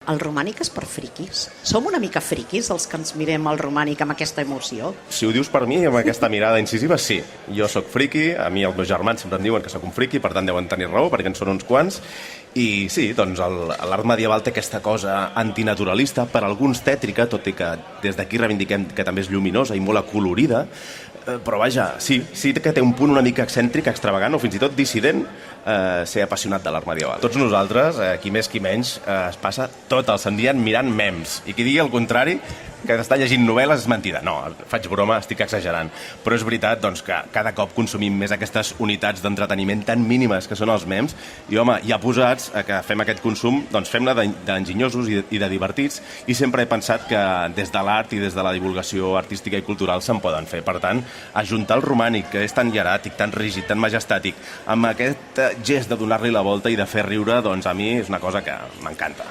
El romànic és per friquis? Som una mica friquis els que ens mirem el romànic amb aquesta emoció? Si ho dius per mi, amb aquesta mirada incisiva, sí. Jo sóc friqui, a mi els meus germans sempre em diuen que sóc un friqui, per tant deuen tenir raó, perquè en són uns quants. I sí, doncs l'art medieval té aquesta cosa antinaturalista, per alguns tètrica, tot i que des d'aquí reivindiquem que també és lluminosa i molt acolorida, però vaja, sí que té un punt una mica excèntric, extravagant o fins i tot dissident ser apassionat de l'art medieval. Tots nosaltres, qui més qui menys, es passa tot el sant dia mirant memes. I qui digui el contrari, que està llegint novel·les, és mentida. No, faig broma, estic exagerant. Però és veritat doncs, que cada cop consumim més aquestes unitats d'entreteniment tan mínimes que són els memes i, home, ja posats que fem aquest consum, doncs fem-ne d'enginyosos i de divertits, i sempre he pensat que des de l'art i des de la divulgació artística i cultural se'n poden fer. Per tant, ajuntar el romànic, que és tan hieràtic, tan rígid, tan majestàtic, amb aquest gest de donar-li la volta i de fer riure, doncs a mi és una cosa que m'encanta.